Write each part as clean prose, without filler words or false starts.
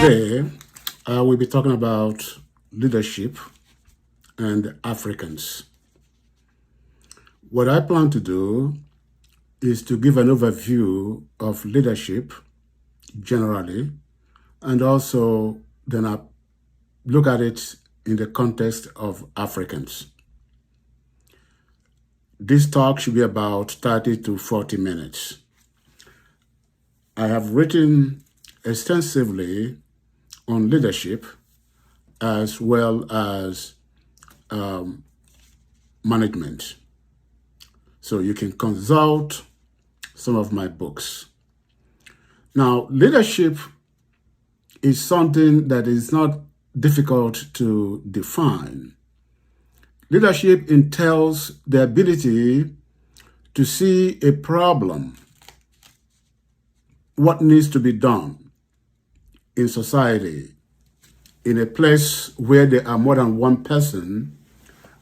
Today, we'll be talking about leadership and Africans. What I plan to do is to give an overview of leadership generally, and also then I look at it in the context of Africans. This talk should be about 30 to 40 minutes. I have written extensively on leadership as well as management. So you can consult some of my books. Now, leadership is something that is not difficult to define. Leadership entails the ability to see a problem, what needs to be done in society, in a place where there are more than one person,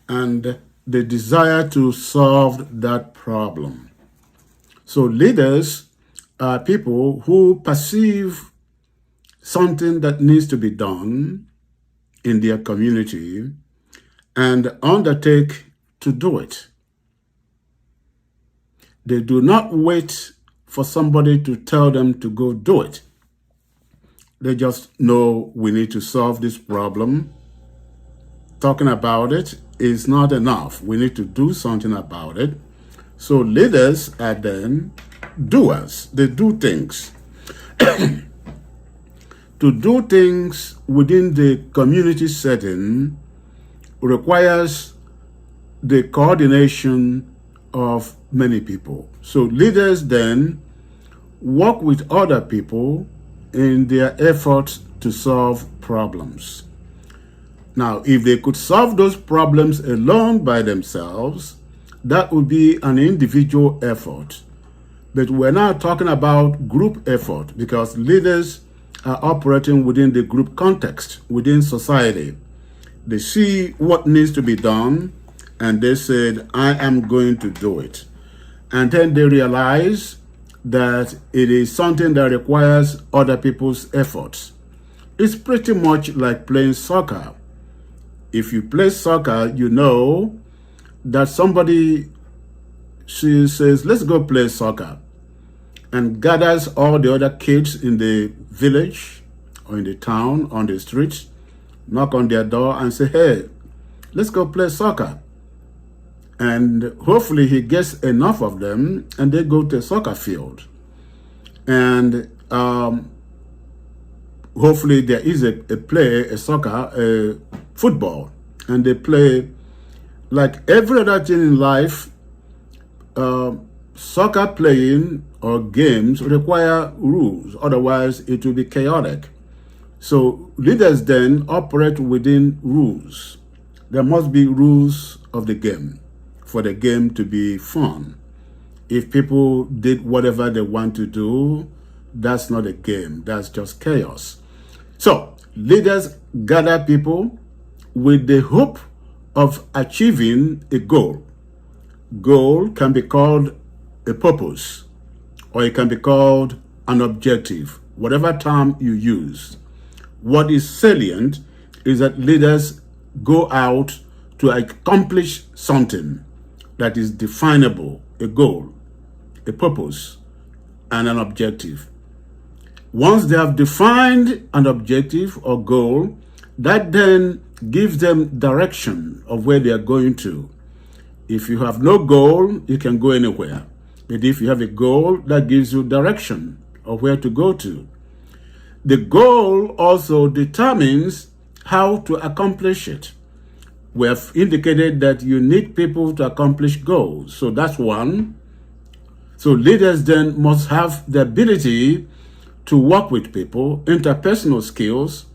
and the desire to solve that problem. So leaders are people who perceive something that needs to be done in their community and undertake to do it. They do not wait for somebody to tell them to go do it. They just know we need to solve this problem. Talking about it is not enough. We need to do something about it. So leaders are then doers. They do things. To do things within the community setting requires the coordination of many people. So leaders then work with other people in their efforts to solve problems. Now, if they could solve those problems alone by themselves, that would be an individual effort. But we're now talking about group effort because leaders are operating within the group context, within society. They see what needs to be done and they said, I am going to do it. And then they realize that it is something that requires other people's efforts. It's pretty much like playing soccer. If you play soccer, you know that somebody, she says, let's go play soccer, and gathers all the other kids in the village or in the town, on the streets, knock on their door and say, hey, let's go play soccer. And hopefully he gets enough of them and they go to a soccer field. And hopefully there is a soccer, a football, and they play. Like every other thing in life, soccer playing or games require rules, otherwise it will be chaotic. So leaders then operate within rules. There must be rules of the game for the game to be fun. If people did whatever they want to do, that's not a game, that's just chaos. So leaders gather people with the hope of achieving a goal. Goal can be called a purpose, or it can be called an objective, whatever term you use. What is salient is that leaders go out to accomplish something that is definable, a goal, a purpose, and an objective. Once they have defined an objective or goal, that then gives them direction of where they are going to. If you have no goal, you can go anywhere. But if you have a goal, that gives you direction of where to go to. The goal also determines how to accomplish it. We have indicated that you need people to accomplish goals. So that's one. So leaders then must have the ability to work with people, interpersonal skills,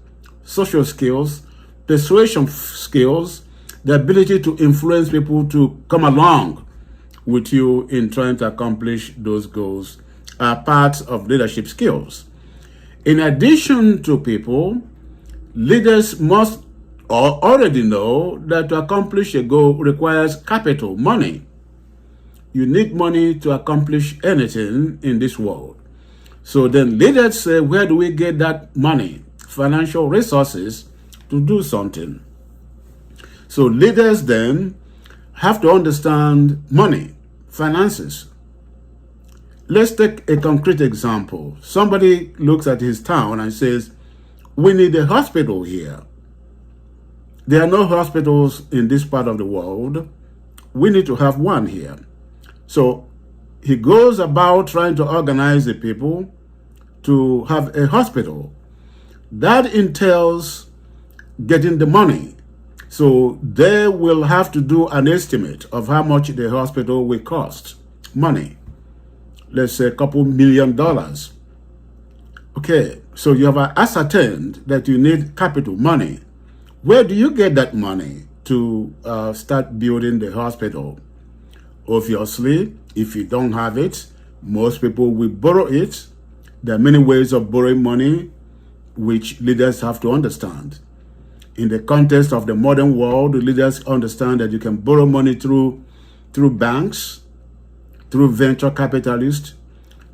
social skills, persuasion skills, the ability to influence people to come along with you in trying to accomplish those goals are parts of leadership skills. In addition to people, leaders must already know that to accomplish a goal requires capital, money. You need money to accomplish anything in this world. So then leaders say, where do we get that money? financial resources to do something. So leaders then have to understand money, finances. Let's take a concrete example. Somebody looks at his town and says, we need a hospital here. There are no hospitals in this part of the world. We need to have one here. So he goes about trying to organize the people to have a hospital. That entails getting the money. So they will have to do an estimate of how much the hospital will cost. Money. Let's say a couple $1 million. Okay, so you have ascertained that you need capital money. Where do you get that money to start building the hospital? Obviously, if you don't have it, most people will borrow it. There are many ways of borrowing money which leaders have to understand. In the context of the modern world, leaders understand that you can borrow money through banks, through venture capitalists,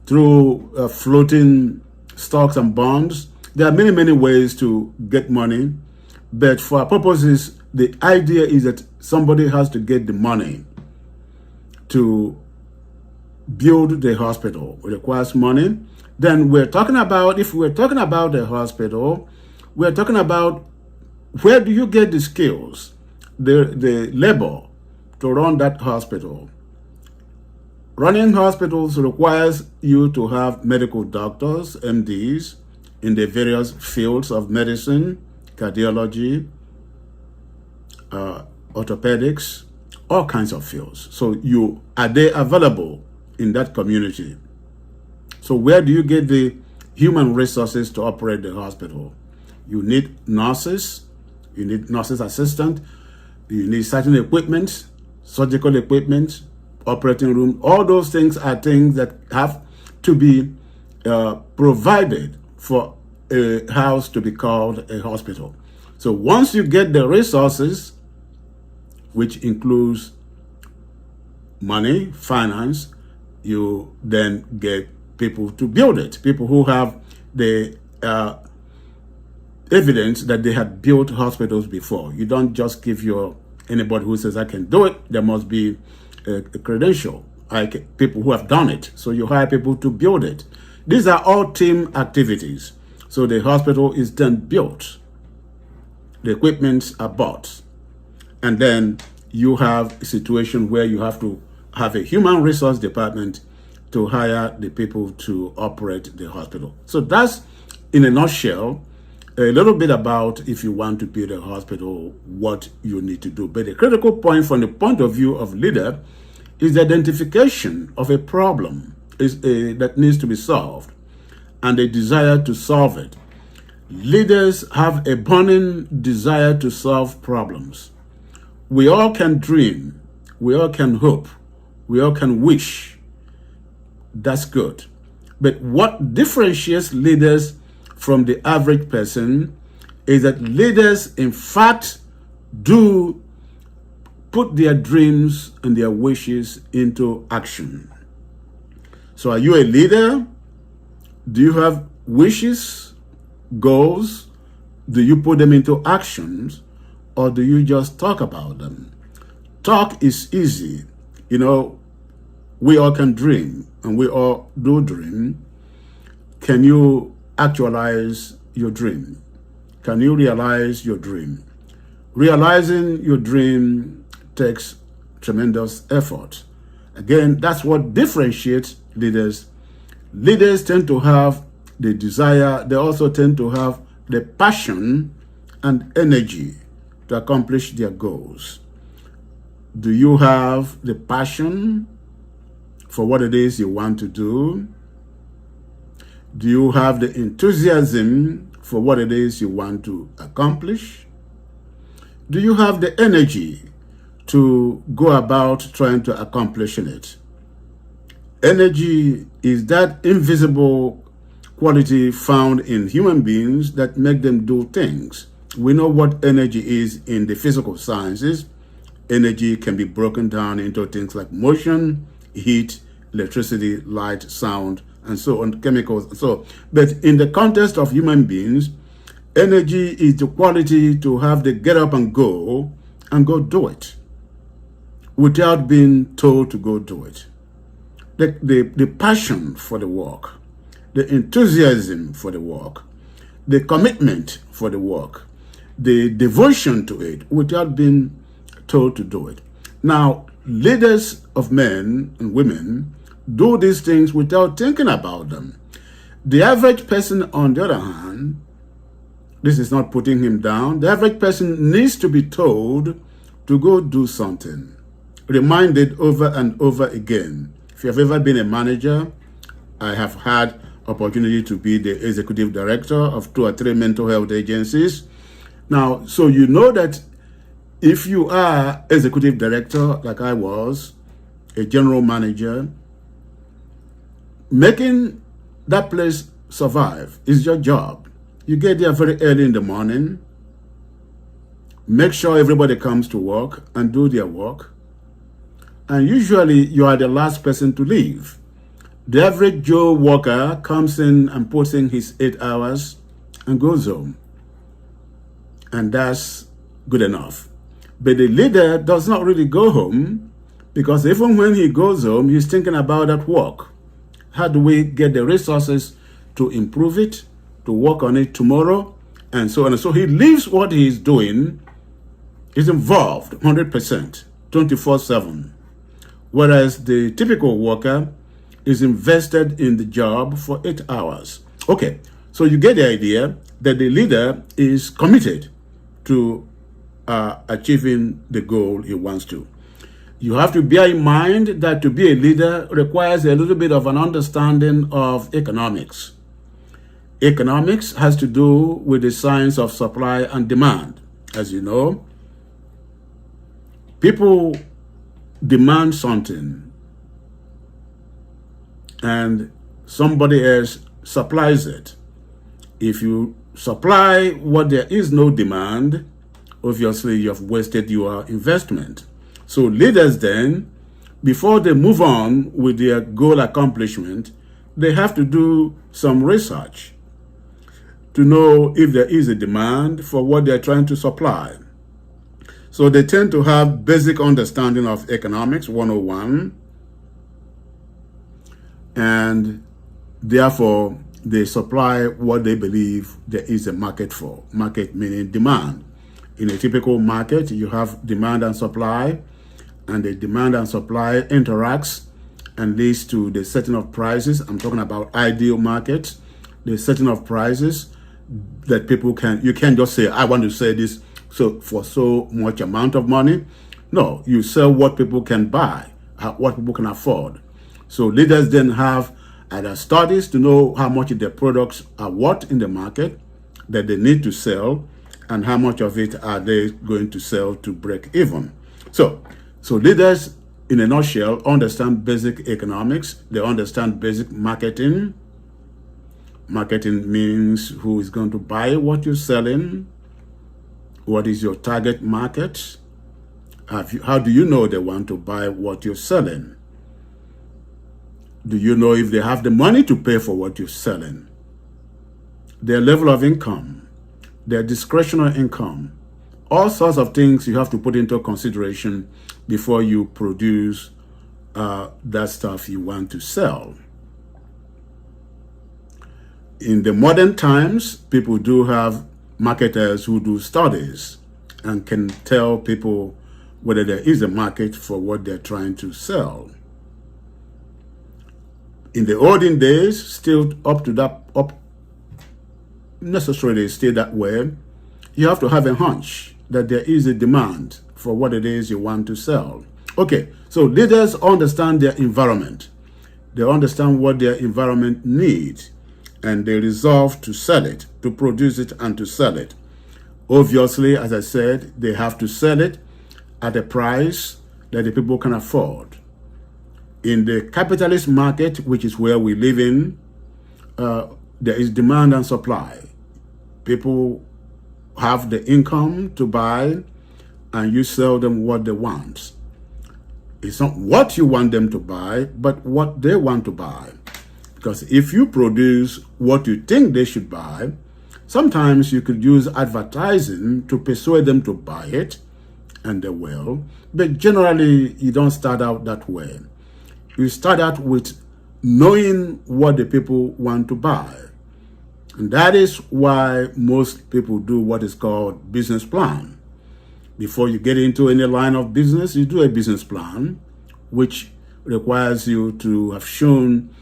through floating stocks and bonds. There are many, many ways to get money. But for our purposes, the idea is that somebody has to get the money to build the hospital. It requires money. Then if we're talking about the hospital, we're talking about where do you get the skills, the labor to run that hospital. Running hospitals requires you to have medical doctors, MDs, in the various fields of medicine, cardiology, orthopedics, all kinds of fields. So are they available in that community? So where do you get the human resources to operate the hospital? You need nurses, you need nurses assistant, you need certain equipment, surgical equipment, operating room. All those things are things that have to be provided for a house to be called a hospital. So once you get the resources, which includes money, finance, you then get people to build it. People who have the evidence that they had built hospitals before. You don't just give anybody who says, I can do it. There must be a credential, like people who have done it. So you hire people to build it. These are all team activities. So the hospital is then built. The equipments are bought. And then you have a situation where you have to have a human resource department to hire the people to operate the hospital. So that's, in a nutshell, a little bit about, if you want to build a hospital, what you need to do. But the critical point from the point of view of leader is the identification of a problem that needs to be solved and a desire to solve it. Leaders have a burning desire to solve problems. We all can dream. We all can hope. We all can wish. That's good. But what differentiates leaders from the average person is that leaders, in fact, do put their dreams and their wishes into action. So are you a leader? Do you have wishes, goals? Do you put them into actions, or do you just talk about them? Talk is easy. We all can dream, and we all do dream. Can you actualize your dream? Can you realize your dream? Realizing your dream takes tremendous effort. Again, that's what differentiates leaders. Leaders tend to have the desire. They also tend to have the passion and energy to accomplish their goals. Do you have the passion for what it is you want to do? Do you have the enthusiasm for what it is you want to accomplish? Do you have the energy to go about trying to accomplish it? Energy is that invisible quality found in human beings that make them do things. We know what energy is in the physical sciences. Energy can be broken down into things like motion, heat, electricity, light, sound, and so on, chemicals. But in the context of human beings, Energy is the quality to have the get up and go do it without being told to go do it. The passion for the work, the enthusiasm for the work, the commitment for the work, the devotion to it without being told to do it. Now, leaders of men and women do these things without thinking about them. The average person, on the other hand, this is not putting him down, the average person needs to be told to go do something, reminded over and over again. If you have ever been a manager, I have had opportunity to be the executive director of 2 or 3 mental health agencies. Now, so you know that if you are executive director, like I was, a general manager, making that place survive is your job. You get there very early in the morning, make sure everybody comes to work and do their work, and usually you are the last person to leave. The average Joe worker comes in and puts in his 8 hours and goes home. And that's good enough. But the leader does not really go home, because even when he goes home, he's thinking about that work. How do we get the resources to improve it, to work on it tomorrow, and so on. And so he leaves what he's doing, is involved 100%, 24/7. Whereas the typical worker is invested in the job for 8 hours. Okay, so you get the idea that the leader is committed to achieving the goal he wants to. You have to bear in mind that to be a leader requires a little bit of an understanding of economics. Economics has to do with the science of supply and demand. As you know, people demand something and somebody else supplies it. If you supply what there is no demand, obviously you have wasted your investment. So leaders then, before they move on with their goal accomplishment, they have to do some research to know if there is a demand for what they're trying to supply. So they tend to have basic understanding of economics 101, and therefore they supply what they believe there is a market for. Market meaning demand. In a typical market, you have demand and supply, and the demand and supply interacts and leads to the setting of prices. I'm talking about ideal markets, the setting of prices that you can't just say, I want to say this so for so much amount of money. No, you sell what people can buy, what people can afford. So leaders then have either studies to know how much their products are worth in the market that they need to sell, and how much of it are they going to sell to break even. So leaders, in a nutshell, understand basic economics. They understand basic marketing. Marketing means who is going to buy what you're selling. What is your target market? How do you know they want to buy what you're selling? Do you know if they have the money to pay for what you're selling? Their level of income, their discretionary income, all sorts of things you have to put into consideration before you produce that stuff you want to sell. In the modern times, people do have marketers who do studies and can tell people whether there is a market for what they're trying to sell. In the olden days, still necessarily stay that way, you have to have a hunch that there is a demand for what it is you want to sell. Okay, so leaders understand their environment. They understand what their environment needs, and they resolve to sell it, to produce it and to sell it. Obviously, as I said, they have to sell it at a price that the people can afford. In the capitalist market, which is where we live in, there is demand and supply. People have the income to buy, and you sell them what they want. It's not what you want them to buy, but what they want to buy. Because if you produce what you think they should buy, Sometimes you could use advertising to persuade them to buy it, and they will. But generally, you don't start out that way. You start out with knowing what the people want to buy. And that is why most people do what is called business plan. Before you get into any line of business, you do a business plan, which requires you to have shown,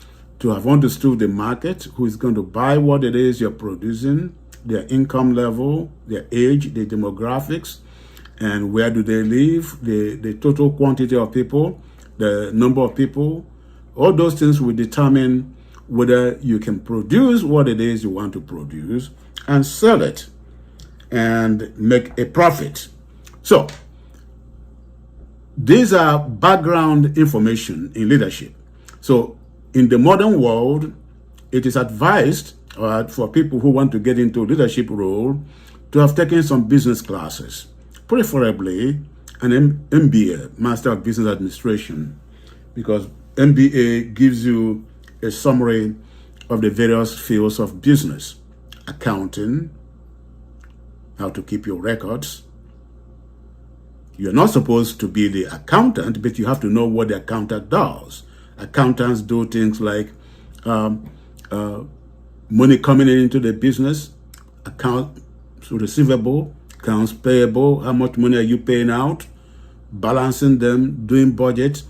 to have understood the market, who is going to buy what it is you're producing, their income level, their age, their demographics, and where do they live, the total quantity of people, the number of people. All those things will determine whether you can produce what it is you want to produce and sell it and make a profit. So, these are background information in leadership. So, in the modern world, it is advised for people who want to get into leadership role to have taken some business classes, preferably an MBA, Master of Business Administration, because MBA gives you a summary of the various fields of business: accounting, how to keep your records. You're not supposed to be the accountant, but you have to know what the accountant does. Accountants do things like money coming into the business, accounts receivable, accounts payable, how much money are you paying out, balancing them, doing budgets.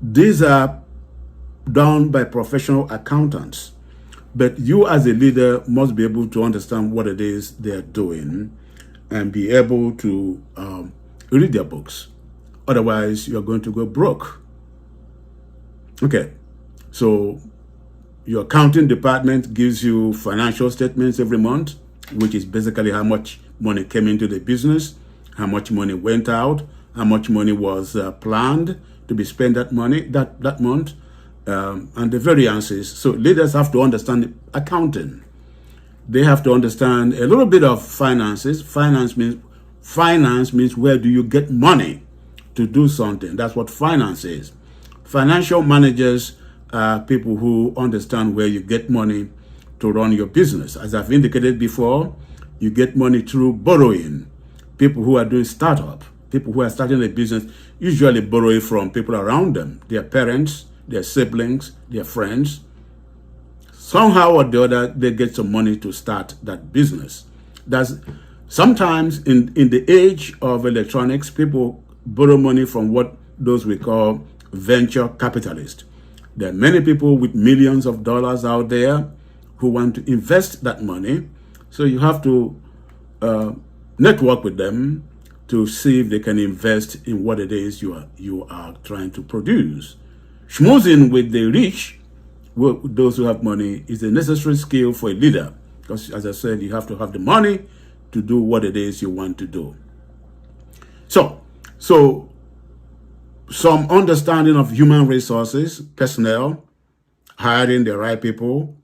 These are done by professional accountants. But you as a leader must be able to understand what it is they're doing and be able to read their books. Otherwise, you're going to go broke. Okay, so your accounting department gives you financial statements every month, which is basically how much money came into the business, how much money went out, how much money was planned to be spent that month, and the variances. So leaders have to understand accounting. They have to understand a little bit of finances. Finance means where do you get money to do something. That's what finance is. Financial managers are people who understand where you get money to run your business. As I've indicated before, you get money through borrowing. People who are doing startup, people who are starting a business, usually borrow from people around them, their parents, their siblings, their friends. Somehow or the other, they get some money to start that business. That's sometimes in the age of electronics, people borrow money from what those we call venture capitalists. There are many people with millions of dollars out there who want to invest that money. So you have to network with them to see if they can invest in what it is you are trying to produce. Schmoozing with the rich, those who have money, is a necessary skill for a leader. Because as I said, you have to have the money to do what it is you want to do. So some understanding of human resources, personnel, hiring the right people,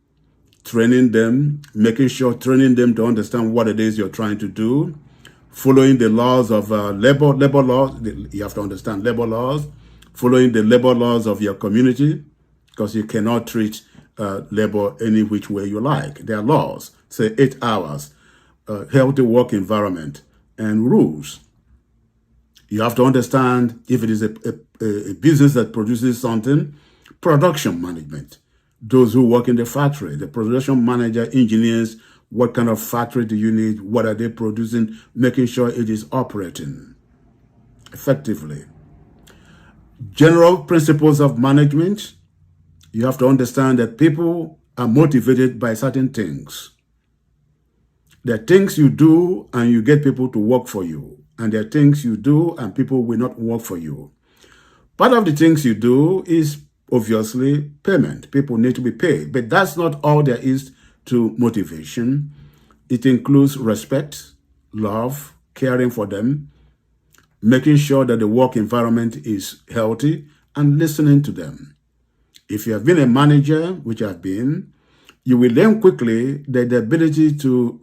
training them, making sure training them to understand what it is you're trying to do, following the laws of labor laws. You have to understand labor laws, following the labor laws of your community, because you cannot treat labor any which way you like. There are laws, say 8 hours, healthy work environment, and rules. You have to understand if it is a business that produces something, production management. Those who work in the factory, the production manager, engineers, what kind of factory do you need? What are they producing? Making sure it is operating effectively. General principles of management. You have to understand that people are motivated by certain things. There are things you do and you get people to work for you. And there are things you do and people will not work for you. Part of the things you do is obviously payment. People need to be paid. But that's not all there is to motivation. It includes respect, love, caring for them, making sure that the work environment is healthy, and listening to them. If you have been a manager, which I've been, you will learn quickly that the ability to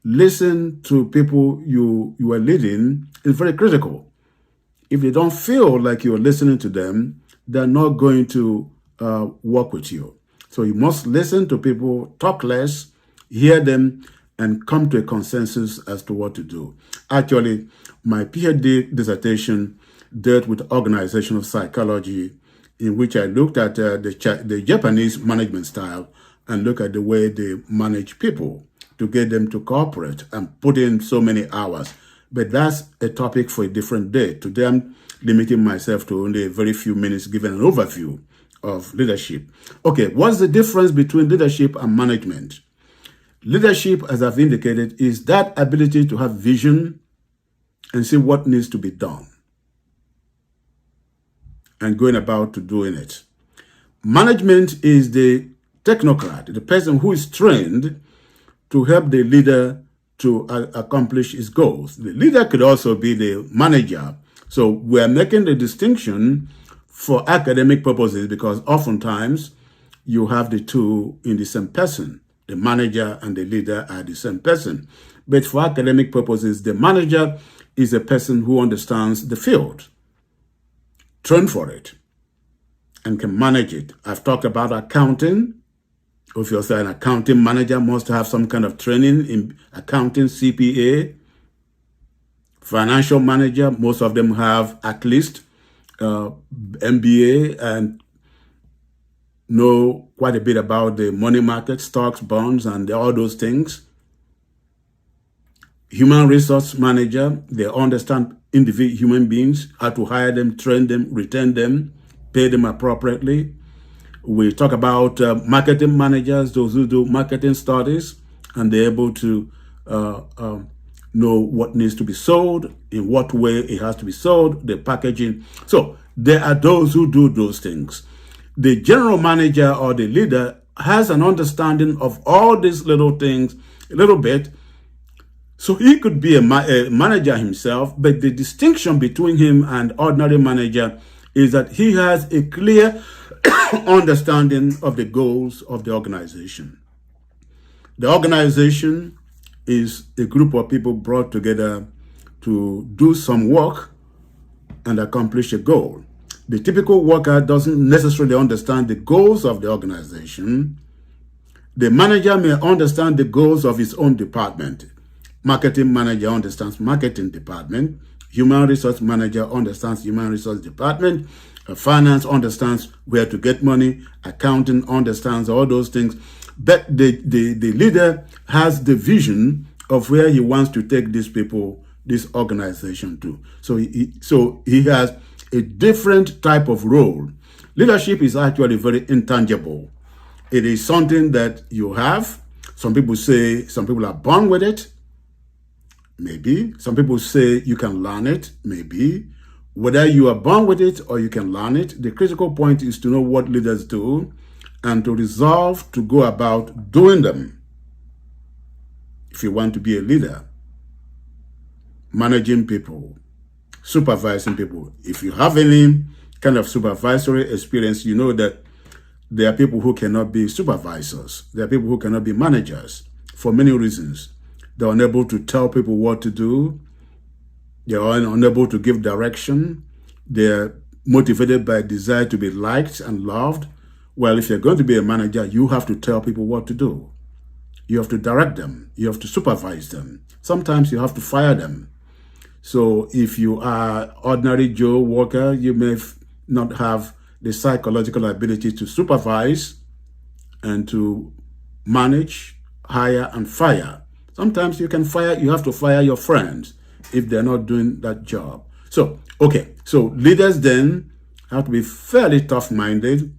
listen to people you are leading is very critical. If they don't feel like you're listening to them, they're not going to work with you. So you must listen to people, talk less, hear them, and come to a consensus as to what to do. Actually, my PhD dissertation dealt with organizational psychology, in which I looked at the Japanese management style and look at the way they manage people to get them to cooperate and put in so many hours. But that's a topic for a different day. Today, I'm limiting myself to only a very few minutes, giving an overview of leadership. Okay, what's the difference between leadership and management? Leadership, as I've indicated, is that ability to have vision and see what needs to be done and going about to doing it. Management is the technocrat, the person who is trained to help the leader to accomplish his goals. The leader could also be the manager. So we're making the distinction for academic purposes because oftentimes you have the two in the same person. The manager and the leader are the same person. But for academic purposes, the manager is a person who understands the field, trained for it, and can manage it. I've talked about accounting. If you're an accounting manager, must have some kind of training in accounting, CPA. Financial manager, most of them have at least MBA and know quite a bit about the money market, stocks, bonds, and all those things. Human resource manager, they understand individual human beings, how to hire them, train them, retain them, pay them appropriately. We talk about marketing managers, those who do marketing studies, and they're able to know what needs to be sold, in what way it has to be sold, the packaging. So there are those who do those things. The general manager or the leader has an understanding of all these little things a little bit. So he could be a manager himself, but the distinction between him and ordinary manager is that he has a clear understanding of the goals of the organization. The organization is a group of people brought together to do some work and accomplish a goal. The typical worker doesn't necessarily understand the goals of the organization. The manager may understand the goals of his own department. Marketing manager understands marketing department. Human resource manager understands human resource department. Finance understands where to get money. Accounting understands all those things. But the leader has the vision of where he wants to take these people, this organization to. So he has a different type of role. Leadership is actually very intangible. It is something that you have. Some people say some people are born with it. Maybe. Some people say you can learn it. Maybe. Whether you are born with it or you can learn it, the critical point is to know what leaders do and to resolve to go about doing them. If you want to be a leader, managing people, supervising people. If you have any kind of supervisory experience, you know that there are people who cannot be supervisors. There are people who cannot be managers for many reasons. They're unable to tell people what to do. They're unable to give direction. They're motivated by a desire to be liked and loved. Well, if you're going to be a manager, you have to tell people what to do. You have to direct them. You have to supervise them. Sometimes you have to fire them. So if you are ordinary Joe worker, you may not have the psychological ability to supervise and to manage, hire, and fire. Sometimes you have to fire your friends if they're not doing that job. So leaders then have to be fairly tough-minded.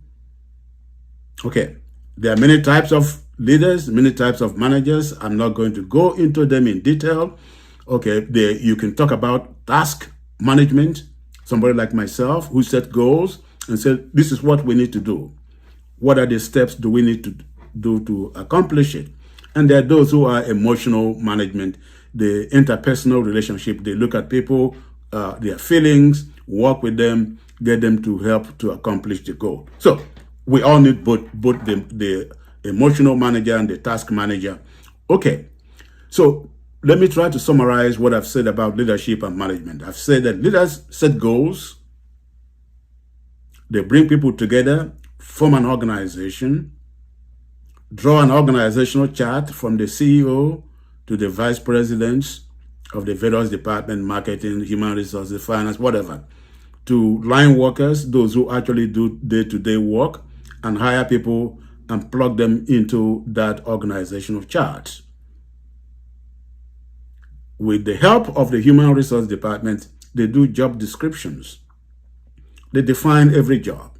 Okay, there are many types of leaders, many types of managers. I'm not going to go into them in detail. Okay, you can talk about task management. Somebody like myself who set goals and said, this is what we need to do. What are the steps do we need to do to accomplish it? And there are those who are emotional management, the interpersonal relationship. They look at people, their feelings, work with them, get them to help to accomplish the goal. So we all need both the emotional manager and the task manager. Okay, so let me try to summarize what I've said about leadership and management. I've said that leaders set goals. They bring people together, form an organization, draw an organizational chart from the CEO to the vice presidents of the various departments, marketing, human resources, finance, whatever, to line workers, those who actually do day-to-day work, and hire people and plug them into that organization of charts. With the help of the human resource department, they do job descriptions. They define every job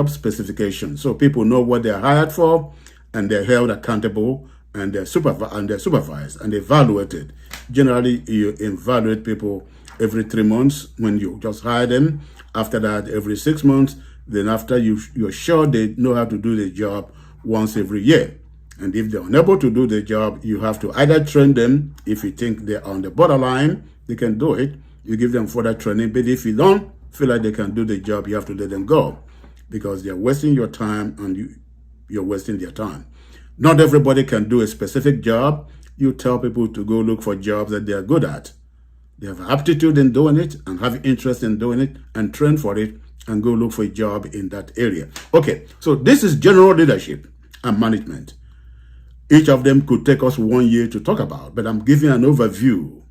specification, so people know what they're hired for, and they're held accountable, and they're supervised and evaluated. Generally, you evaluate people every 3 months when you just hire them. After that, every 6 months. Then after you're sure they know how to do the job, once every year. And if they're unable to do the job, you have to either train them. If you think they're on the borderline, they can do it. You give them further training. But if you don't feel like they can do the job, you have to let them go, because they're wasting your time and you're wasting their time. Not everybody can do a specific job. You tell people to go look for jobs that they're good at. They have aptitude in doing it and have interest in doing it and train for it, and go look for a job in that area. Okay, so this is general leadership and management. Each of them could take us 1 year to talk about, but I'm giving an overview